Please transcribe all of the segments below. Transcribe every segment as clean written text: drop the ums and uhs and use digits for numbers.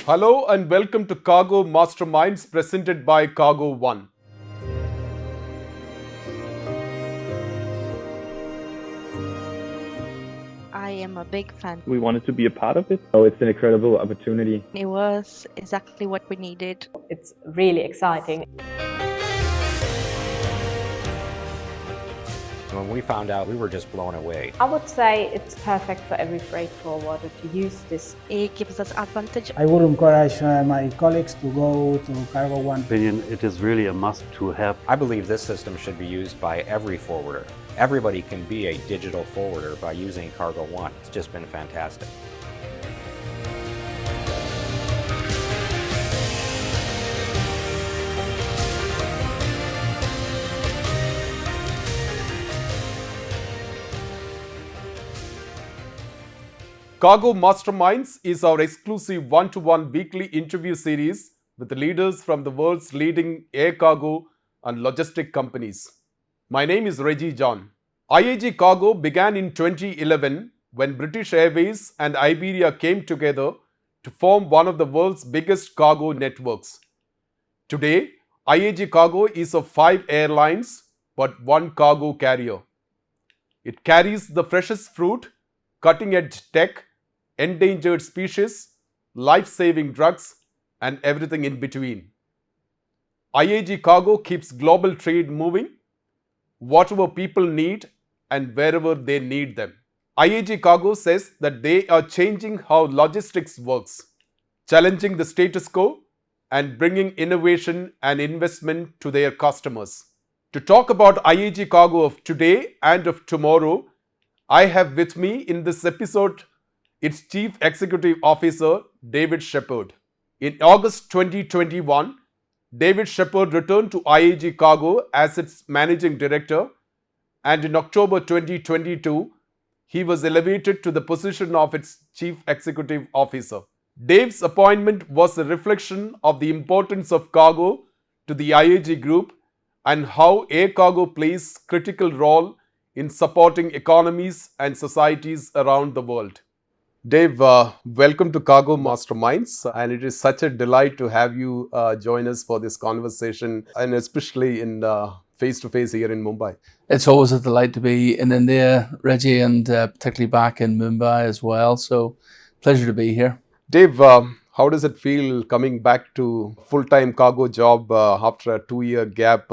Hello and welcome to Cargo Masterminds presented by Cargo.one. I am a big fan. We wanted to be a part of it. So it's an incredible opportunity. It was exactly what we needed. It's really exciting. When we found out, we were just blown away. I would say it's perfect for every freight forwarder to use this. It gives us advantage. I would encourage my colleagues to go to Cargo.one. Opinion, it is really a must to have. I believe this system should be used by every forwarder. Everybody can be a digital forwarder by using Cargo.one. It's just been fantastic. Cargo Masterminds is our exclusive one-to-one weekly interview series with the leaders from the world's leading air cargo and logistic companies. My name is Reji John. IAG Cargo began in 2011 when British Airways and Iberia came together to form one of the world's biggest cargo networks. Today, IAG Cargo is of 5 airlines but 1 cargo carrier. It carries the freshest fruit, cutting-edge tech, endangered species, life-saving drugs, and everything in between. IAG Cargo keeps global trade moving, whatever people need and wherever they need them. IAG Cargo says that they are changing how logistics works, challenging the status quo and bringing innovation and investment to their customers. To talk about IAG Cargo of today and of tomorrow, I have with me in this episode its Chief Executive Officer, David Shepherd. In August 2021, David Shepherd returned to IAG Cargo as its Managing Director, and in October 2022, he was elevated to the position of its Chief Executive Officer. Dave's appointment was a reflection of the importance of cargo to the IAG Group and how air cargo plays a critical role in supporting economies and societies around the world. Dave, welcome to Cargo Masterminds, and it is such a delight to have you join us for this conversation, and especially in face-to-face here in Mumbai. It's always a delight to be in India, Reggie, and particularly back in Mumbai as well. So, pleasure to be here. Dave, how does it feel coming back to full-time cargo job after a 2-year gap,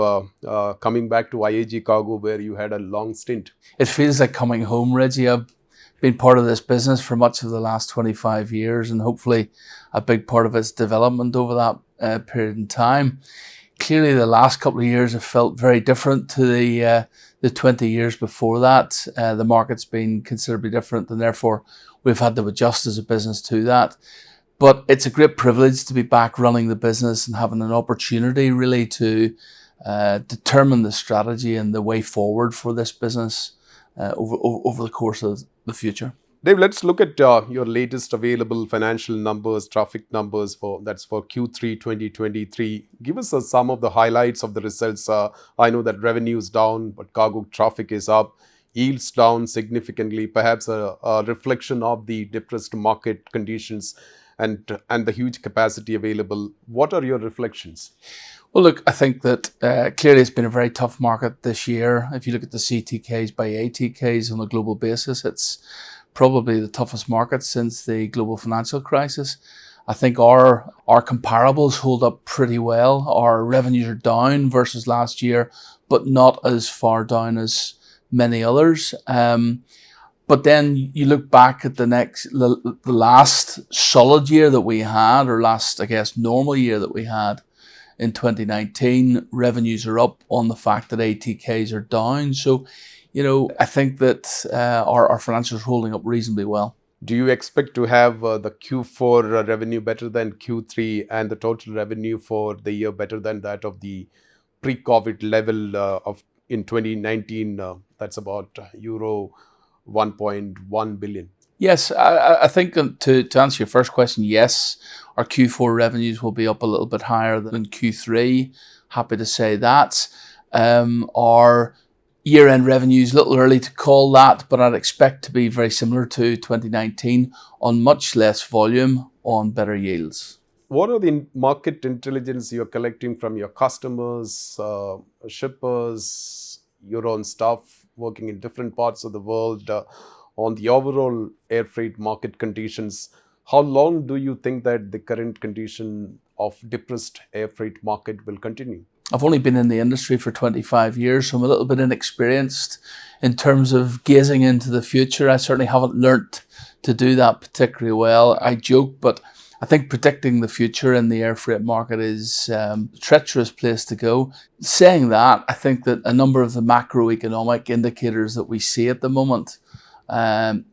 coming back to IAG Cargo where you had a long stint? It feels like coming home, Reggie. I've been part of this business for much of the last 25 years, and hopefully a big part of its development over that period in time. Clearly, the last couple of years have felt very different to the 20 years before that. The market's been considerably different, and therefore we've had to adjust as a business to that. But it's a great privilege to be back running the business and having an opportunity really to determine the strategy and the way forward for this business over the course of the future. Dave, let's look at your latest available financial numbers, traffic numbers for Q3 2023. Give us some of the highlights of the results. I know that revenue is down, but cargo traffic is up. Yields down significantly, perhaps a reflection of the depressed market conditions and the huge capacity available. What are your reflections? Well, look, I think that clearly it's been a very tough market this year. If you look at the CTKs by ATKs on a global basis, it's probably the toughest market since the global financial crisis. I think our comparables hold up pretty well. Our revenues are down versus last year, but not as far down as many others. But then you look back at the last solid year that we had, or last, I guess, normal year that we had in 2019, revenues are up on the fact that ATKs are down. So, I think that our financials are holding up reasonably well. Do you expect to have the Q4 revenue better than Q3 and the total revenue for the year better than that of the pre-COVID level of in 2019? That's about euro 1.1 billion. Yes, I think to answer your first question, yes, our Q4 revenues will be up a little bit higher than Q3. Happy to say that. Our year-end revenues, a little early to call that, but I'd expect to be very similar to 2019 on much less volume, on better yields. what are the market intelligence you're collecting from your customers, shippers, your own staff working in different parts of the world on the overall air freight market conditions? How long do you think that the current condition of depressed air freight market will continue? I've only been in the industry for 25 years, so I'm a little bit inexperienced in terms of gazing into the future. I certainly haven't learnt to do that particularly well. I joke, but I think predicting the future in the air freight market is a treacherous place to go. Saying that, I think that a number of the macroeconomic indicators that we see at the moment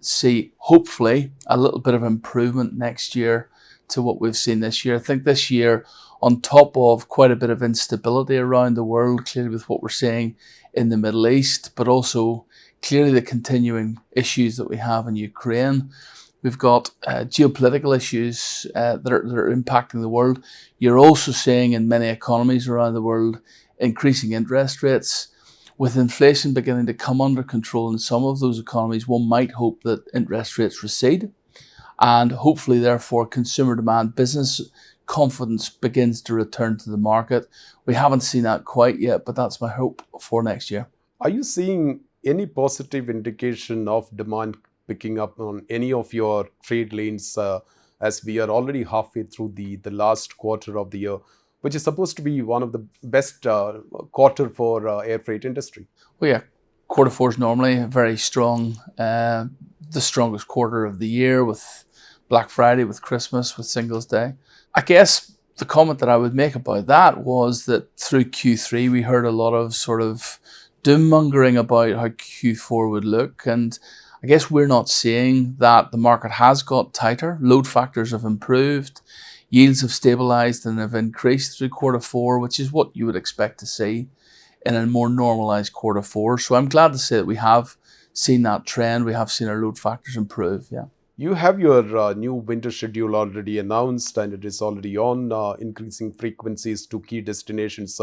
see hopefully a little bit of improvement next year to what we've seen this year. I think this year, on top of quite a bit of instability around the world, clearly with what we're seeing in the Middle East, but also clearly the continuing issues that we have in Ukraine. We've got geopolitical issues that are impacting the world. You're also seeing in many economies around the world increasing interest rates. With inflation beginning to come under control in some of those economies, one might hope that interest rates recede, and hopefully therefore consumer demand, business confidence begins to return to the market. We haven't seen that quite yet, but that's my hope for next year. Are you seeing any positive indication of demand picking up on any of your trade lanes as we are already halfway through the last quarter of the year, which is supposed to be one of the best quarter for air freight industry? Well, yeah, quarter four is normally very strong, the strongest quarter of the year, with Black Friday, with Christmas, with Singles Day. I guess the comment that I would make about that was that through Q3 we heard a lot of sort of doom mongering about how Q4 would look, and I guess we're not seeing that. The market has got tighter, load factors have improved, yields have stabilised and have increased through quarter four, which is what you would expect to see in a more normalised quarter four. So I'm glad to say that we have seen that trend. We have seen our load factors improve, yeah. You have your new winter schedule already announced, and it is already on, increasing frequencies to key destinations.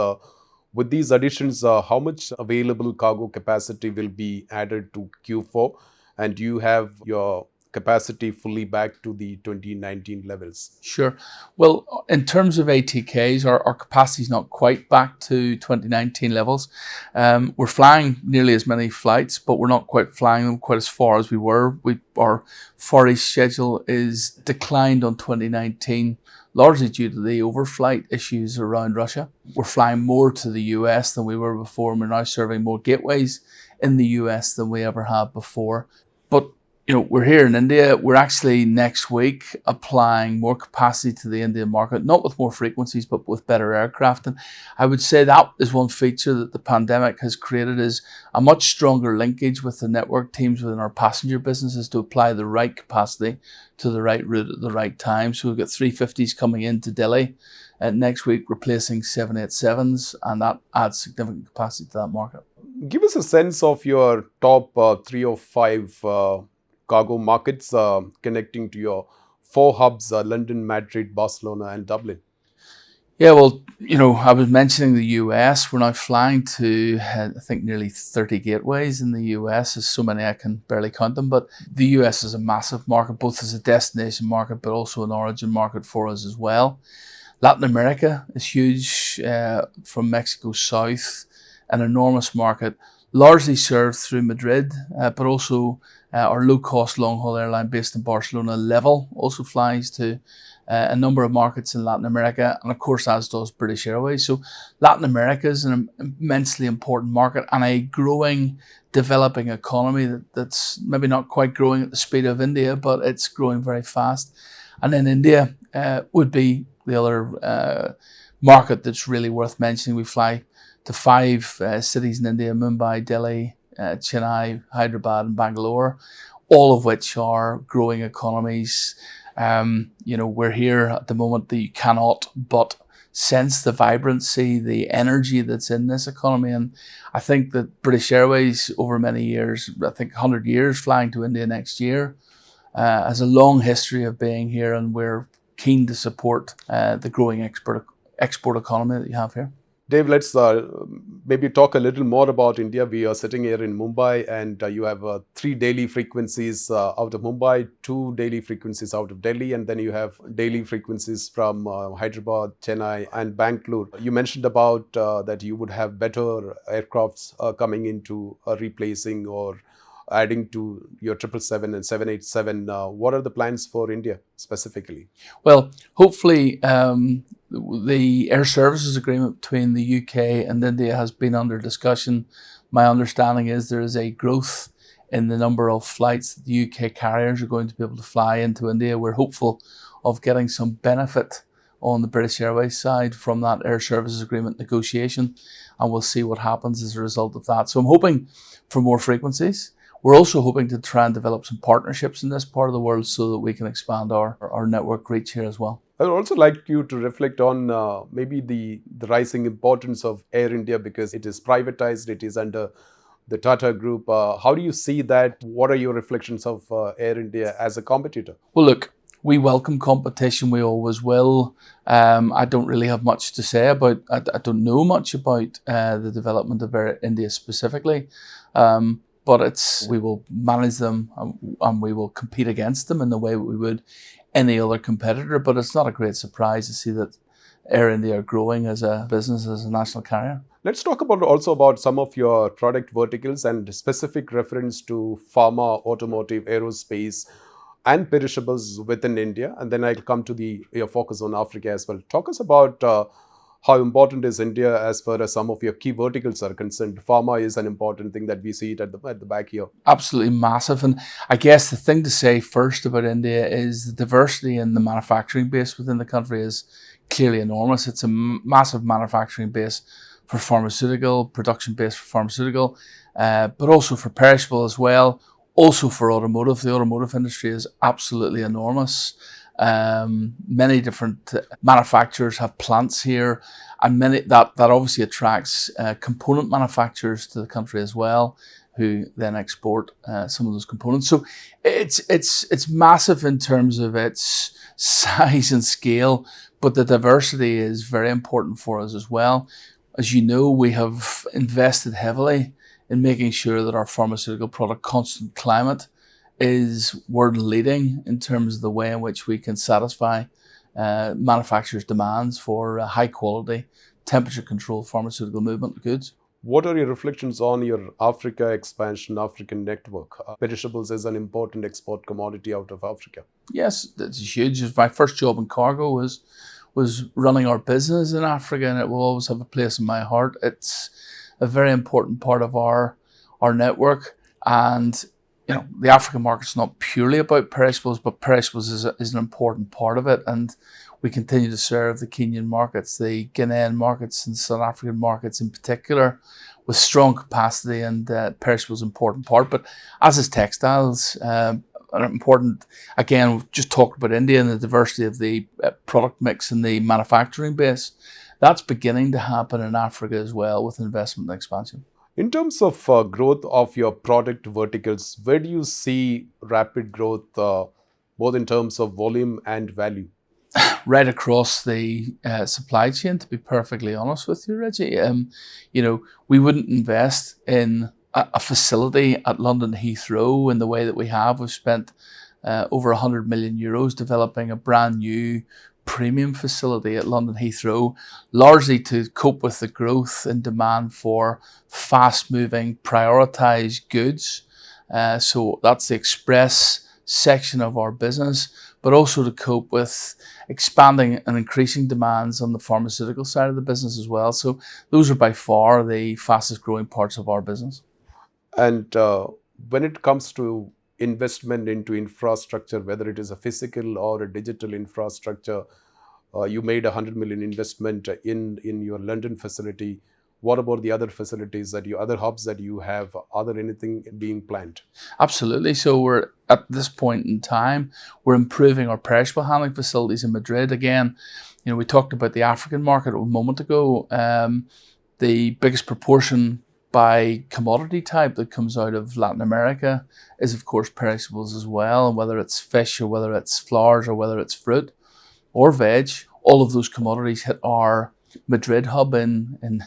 With these additions, how much available cargo capacity will be added to Q4? And do you have your capacity fully back to the 2019 levels? Sure. Well, in terms of ATKs, our capacity is not quite back to 2019 levels. We're flying nearly as many flights, but we're not quite flying them quite as far as we were. Our Far East schedule is declined on 2019, largely due to the overflight issues around Russia. We're flying more to the US than we were before, and we're now serving more gateways in the US than we ever have before. But you know, we're here in India. We're actually next week applying more capacity to the Indian market, not with more frequencies, but with better aircraft. And I would say that is one feature that the pandemic has created, is a much stronger linkage with the network teams within our passenger businesses to apply the right capacity to the right route at the right time. So we've got 350s coming into Delhi next week, replacing 787s, and that adds significant capacity to that market. Give us a sense of your top 3 or 5 cargo markets connecting to your 4 hubs, London, Madrid, Barcelona and Dublin. Yeah, well, you know, I was mentioning the US. We're now flying to, I think, nearly 30 gateways in the US. There's so many I can barely count them. But the US is a massive market, both as a destination market, but also an origin market for us as well. Latin America is huge, from Mexico south, an enormous market, largely served through Madrid, but also our low-cost long-haul airline based in Barcelona, Level, also flies to a number of markets in Latin America, and of course as does British Airways. So Latin America is an immensely important market and a growing, developing economy that's maybe not quite growing at the speed of India, but it's growing very fast. And then India would be the other market that's really worth mentioning. We fly to 5 cities in India: Mumbai, Delhi, Chennai, Hyderabad and Bangalore, all of which are growing economies. You know, we're here at the moment that you cannot but sense the vibrancy, the energy that's in this economy. And I think that British Airways, over many years, I think 100 years flying to India next year, has a long history of being here, and we're keen to support the growing export economy that you have here. Dave, let's maybe talk a little more about India. We are sitting here in Mumbai, and you have 3 daily frequencies out of Mumbai, 2 daily frequencies out of Delhi, and then you have daily frequencies from Hyderabad, Chennai, and Bangalore. You mentioned about that you would have better aircrafts coming into replacing or adding to your 777 and 787. What are the plans for India specifically? Well, hopefully, the air services agreement between the UK and India has been under discussion. My understanding is there is a growth in the number of flights that the UK carriers are going to be able to fly into India. We're hopeful of getting some benefit on the British Airways side from that air services agreement negotiation, and we'll see what happens as a result of that. So I'm hoping for more frequencies. We're also hoping to try and develop some partnerships in this part of the world so that we can expand our network reach here as well. I would also like you to reflect on maybe the rising importance of Air India, because it is privatized, it is under the Tata Group. How do you see that? What are your reflections of Air India as a competitor? Well, look, we welcome competition. We always will. I don't really have much to say about, I don't know much about the development of Air India specifically. But we will manage them and we will compete against them in the way we would any other competitor. But it's not a great surprise to see that Air India are growing as a business, as a national carrier. Let's talk about some of your product verticals and specific reference to pharma, automotive, aerospace, and perishables within India. And then I'll come to your focus on Africa as well. Talk us about how important is India as far as some of your key verticals are concerned. Pharma is an important thing that we see it at the back here. Absolutely massive. And I guess the thing to say first about India is the diversity in the manufacturing base within the country is clearly enormous. It's a massive manufacturing base for pharmaceutical, production base for pharmaceutical, but also for perishable as well. Also for automotive. The automotive industry is absolutely enormous. Many different manufacturers have plants here, and that obviously attracts component manufacturers to the country as well, who then export some of those components. So it's massive in terms of its size and scale, but the diversity is very important for us as well. As you know, we have invested heavily in making sure that our pharmaceutical product, Constant Climate, is world leading in terms of the way in which we can satisfy manufacturers' demands for high quality, temperature controlled pharmaceutical movement of goods. What are your reflections on your Africa expansion, African network? Perishables is an important export commodity out of Africa. Yes, it's huge. My first job in cargo was running our business in Africa, and it will always have a place in my heart. It's a very important part of our network, and you know, the African market's not purely about perishables, but perishables is an important part of it. And we continue to serve the Kenyan markets, the Ghanaian markets, and South African markets in particular, with strong capacity, and perishables is an important part. But as is textiles, an important, again, we've just talked about India and the diversity of the product mix and the manufacturing base. That's beginning to happen in Africa as well with investment and expansion. In terms of growth of your product verticals, where do you see rapid growth, both in terms of volume and value? Right across the supply chain, to be perfectly honest with you, Reji. We wouldn't invest in a facility at London Heathrow in the way that we have. We've spent over 100 million euros developing a brand new premium facility at London Heathrow, largely to cope with the growth in demand for fast-moving, prioritised goods. So that's the express section of our business, but also to cope with expanding and increasing demands on the pharmaceutical side of the business as well. So those are by far the fastest growing parts of our business. And when it comes to investment into infrastructure, whether it is a physical or a digital infrastructure, you made 100 million investment in your London facility. What about the other facilities other hubs that you have? Are there anything being planned? Absolutely. So we're at this point in time, we're improving our perishable handling facilities in Madrid. Again, we talked about the African market a moment ago. The biggest proportion by commodity type that comes out of Latin America is, of course, perishables as well. And whether it's fish or whether it's flowers or whether it's fruit or veg, all of those commodities hit our Madrid hub in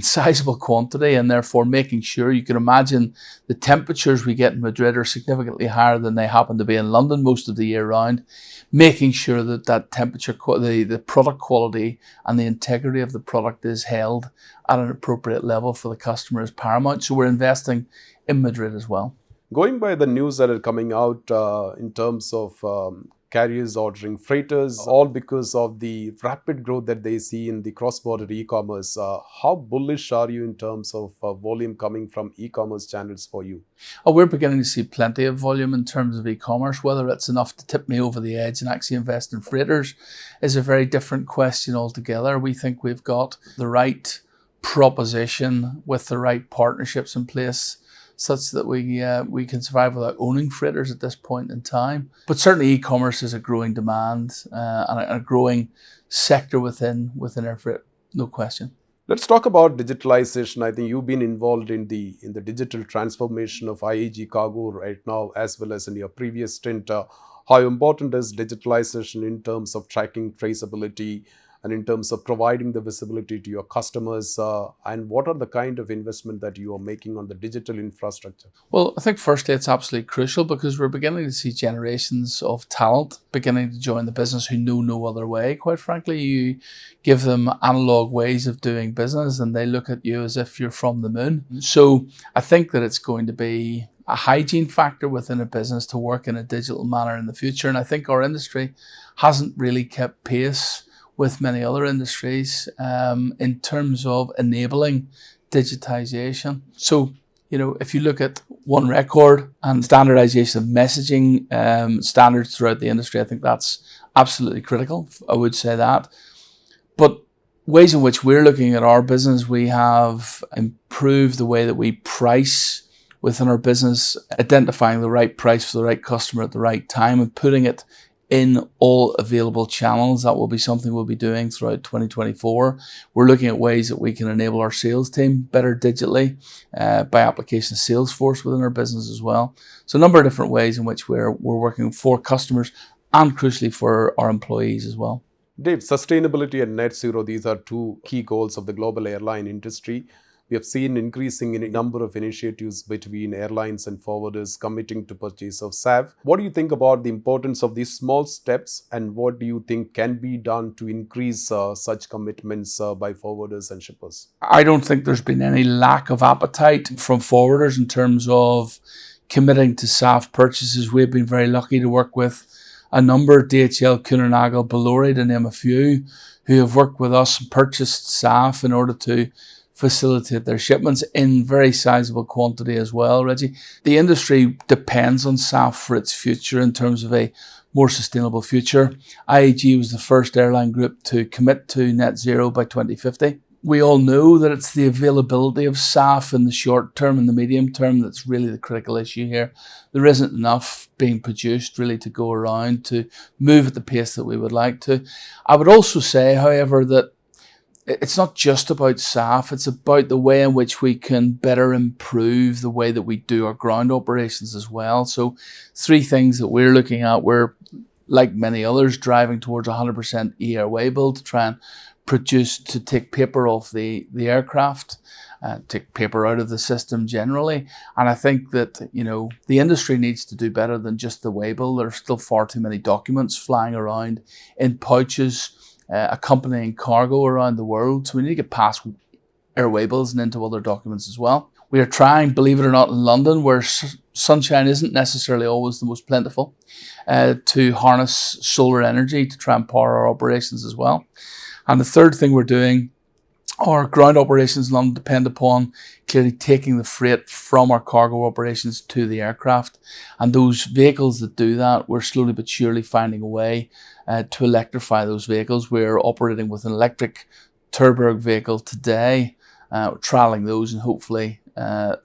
sizable quantity, and therefore making sure, you can imagine the temperatures we get in Madrid are significantly higher than they happen to be in London most of the year round. Making sure that that temperature, the product quality and the integrity of the product is held at an appropriate level for the customer is paramount. So we're investing in Madrid as well. Going by the news that are coming out in terms of carriers ordering freighters, all because of the rapid growth that they see in the cross-border e-commerce, how bullish are you in terms of volume coming from e-commerce channels for you? Oh, we're beginning to see plenty of volume in terms of e-commerce. Whether it's enough to tip me over the edge and actually invest in freighters is a very different question altogether. We think we've got the right proposition with the right partnerships in place such that we can survive without owning freighters at this point in time. But certainly e-commerce is a growing demand and a growing sector within air freight, no question. Let's talk about digitalization. I think you've been involved in the digital transformation of IAG Cargo right now, as well as in your previous stint. How important is digitalization in terms of tracking traceability and in terms of providing the visibility to your customers? And what are the kind of investment that you are making on the digital infrastructure? Well, I think firstly it's absolutely crucial because we're beginning to see generations of talent beginning to join the business who know no other way. Quite frankly, you give them analog ways of doing business and they look at you as if you're from the moon. So I think that it's going to be a hygiene factor within a business to work in a digital manner in the future. And I think our industry hasn't really kept pace with many other industries in terms of enabling digitization. So, if you look at One Record and standardization of messaging standards throughout the industry, I think that's absolutely critical. I would say that. But ways in which we're looking at our business, we have improved the way that we price within our business, identifying the right price for the right customer at the right time and putting it in all available channels. That will be something we'll be doing throughout 2024. We're looking at ways that we can enable our sales team better digitally by application of Salesforce within our business as well. So a number of different ways in which we're working for customers and crucially for our employees as well. Dave, sustainability and net zero, these are two key goals of the global airline industry. We have seen increasing in a number of initiatives between airlines and forwarders committing to purchase of SAF. What do you think about the importance of these small steps, and what do you think can be done to increase such commitments by forwarders and shippers? I don't think there's been any lack of appetite from forwarders in terms of committing to SAF purchases. We've been very lucky to work with a number, DHL, Kuehne+Nagel, Bolloré, to name a few, who have worked with us and purchased SAF in order to facilitate their shipments in very sizable quantity as well, Reji. The industry depends on SAF for its future in terms of a more sustainable future. IAG was the first airline group to commit to net zero by 2050. We all know that it's the availability of SAF in the short term and the medium term that's really the critical issue here. There isn't enough being produced really to go around to move at the pace that we would like to. I would also say, however, that it's not just about SAF, it's about the way in which we can better improve the way that we do our ground operations as well. So 3 things that we're looking at, we're, like many others, driving towards 100% e-air waybill to try and to take paper off the aircraft, take paper out of the system generally. And I think that, the industry needs to do better than just the waybill. There are still far too many documents flying around in pouches, accompanying cargo around the world. So we need to get past air waybills and into other documents as well. We are trying, believe it or not, in London, where sunshine isn't necessarily always the most plentiful, to harness solar energy to try and power our operations as well. And the third thing we're doing, our ground operations in London depend upon clearly taking the freight from our cargo operations to the aircraft. And those vehicles that do that, we're slowly but surely finding a way to electrify those vehicles. We're operating with an electric Turberg vehicle today, trialling those, and hopefully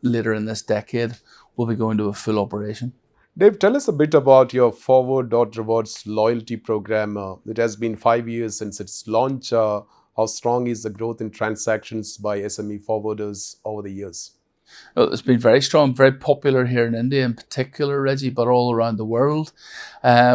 later in this decade, we'll be going to a full operation. Dave, tell us a bit about your Forward.Rewards loyalty program. It has been 5 years since its launch. How strong is the growth in transactions by SME forwarders over the years? Well, it's been very strong, very popular here in India in particular, Reji, but all around the world.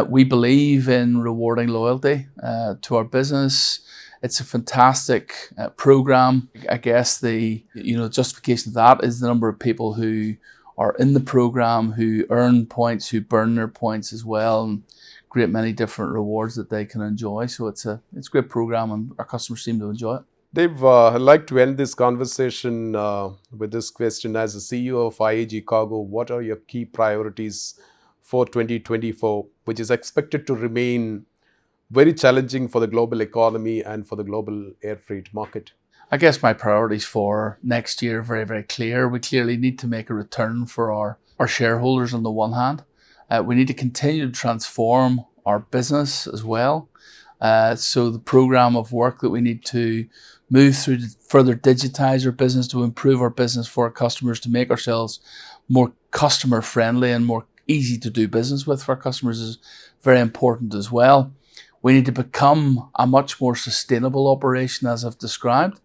We believe in rewarding loyalty to our business. It's a fantastic program. I guess the justification of that is the number of people who are in the program, who earn points, who burn their points as well, and great many different rewards that they can enjoy. So it's a great program, and our customers seem to enjoy it. Dave, I'd like to end this conversation with this question. As the CEO of IAG Cargo, what are your key priorities for 2024, which is expected to remain very challenging for the global economy and for the global air freight market? I guess my priorities for next year are very, very clear. We clearly need to make a return for our shareholders on the one hand. We need to continue to transform our business as well. So the program of work that we need to move through to further digitize our business, to improve our business for our customers, to make ourselves more customer friendly and more easy to do business with for our customers is very important as well. We need to become a much more sustainable operation, as I've described.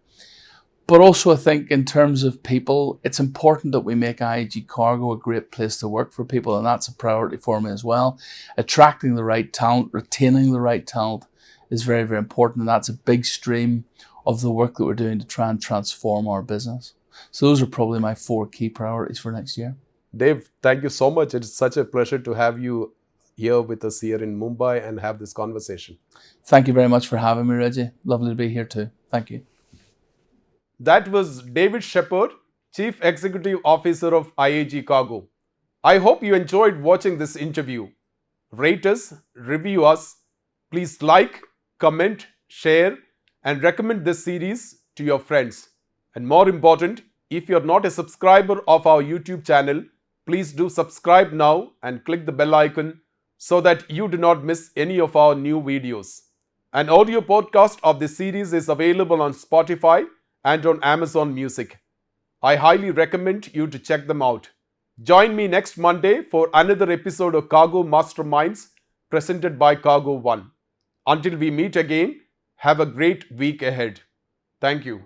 But also I think in terms of people, it's important that we make IAG Cargo a great place to work for people, and that's a priority for me as well. Attracting the right talent, retaining the right talent is very, very important, and that's a big stream of the work that we're doing to try and transform our business. So those are probably my 4 key priorities for next year. Dave, thank you so much. It's such a pleasure to have you here with us here in Mumbai and have this conversation. Thank you very much for having me, Reji. Lovely to be here too. Thank you. That was David Shepherd, Chief Executive Officer of IAG Cargo. I hope you enjoyed watching this interview. Rate us, review us. Please like, comment, share, and recommend this series to your friends. And more important, if you're not a subscriber of our YouTube channel, please do subscribe now and click the bell icon so that you do not miss any of our new videos. An audio podcast of this series is available on Spotify and on Amazon Music. I highly recommend you to check them out. Join me next Monday for another episode of Cargo Masterminds presented by Cargo.one. Until we meet again, have a great week ahead. Thank you.